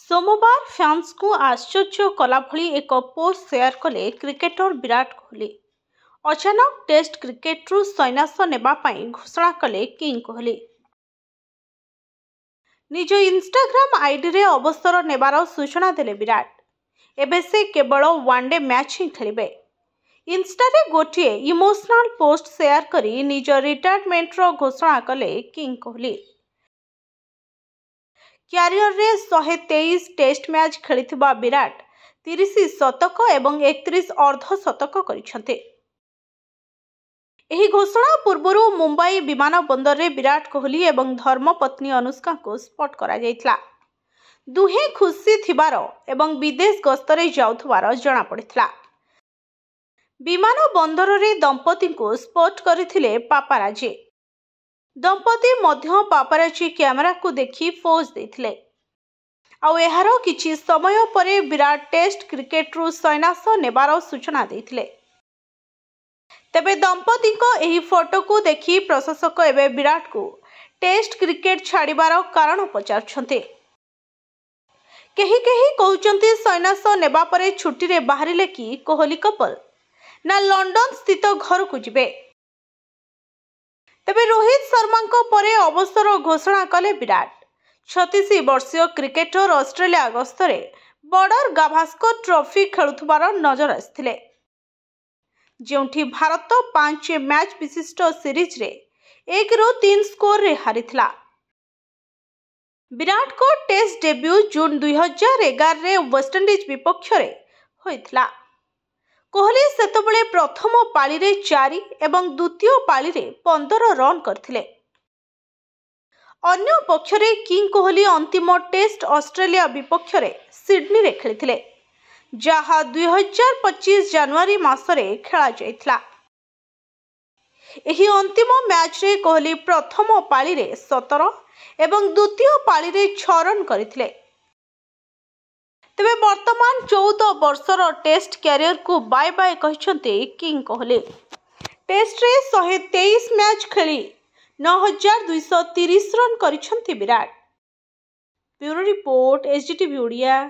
सोमवार फैंस को आश्चर्य कला भली एक पोस्ट शेयर कले क्रिकेटर विराट कोहली। अचानक टेस्ट क्रिकेट सन्यास नेबा पई घोषणा कले किंग कोहली। निज इंस्टाग्राम आईडी रे अवसर नेबार सूचना देले विराट। एबे से केवल वनडे मैच ही खेलिबे। इंस्टा रे गोटे इमोशनल पोस्ट शेयर करी निज रिटायरमेंट रो घोषणा कले किंग कोहली। क्यारियर रे 123 टेस्ट मैच खेलिथिबा विराट 30 शतक एवं 31 अर्धशतक करिसंते। एही घोषणा पूर्व मुंबई विमान बंदर रे विराट कोहली एवं धर्मपत्नी अनुष्का को स्पॉट करा जायतला। दुहे खुशी थिबार एवं विदेश गस्तरे जाउथबार जणा पड़ितला। विमान बंदर रे दंपति को स्पॉट करथिले पापाराजी। दंपति मध्य पापाराजी कैमरा को देखि पोज देथिले। आउ एहार किछि समय परे विराट टेस्ट क्रिकेट रु सन्यास नेबार सूचना देथिले। तेबे दंपति को एही फोटो को देखि प्रशासक एबे विराट को टेस्ट क्रिकेट छाड़िबार कारण पचारछन्ते। केही कहउचन्ते सन्यास नेबा परे छुट्टी रे बाहरिले कि कोहली कपल ना लंडन स्थित घर को जिबे। तेबे रोहित शर्मा को परे अवसर घोषणा कले विराट। 36 वर्षीय क्रिकेटर ऑस्ट्रेलिया गस्तरे बॉर्डर गाभास्कर ट्रॉफी खेलुथबार नजर आसिथिले, जेउठी भारत 5 मैच विशिष्ट सीरीज रे 1-3 स्कोर रे हारिथिला। विराट को टेस्ट डेब्यू जून 2011 रे वेस्टइंडीज विपक्ष रे होइथिला। कोहली सेतबेले प्रथम पाली रे 4 एवं द्वितीय पाली रे 15 रन करथिले। अन्य पक्षरे किंग कोहली अंतिम टेस्ट ऑस्ट्रेलिया विपक्ष रे सिडनी रे खेलिथिले, जहा 2025 जनवरी मासरे खेला जायथिला। एही अंतिम मैच रे कोहली प्रथम पाली रे 17 एवं द्वितीय पाली रे 6 रन करथिले। तेबे वर्तमान 14 वर्षर टेस्ट कैरियर को बाय बाय कहछन्ते किंग कोहली। टेस्ट रे 123 मैच खेली 9230 रन करिसंती Virat. Bureau report, SDTV Odia.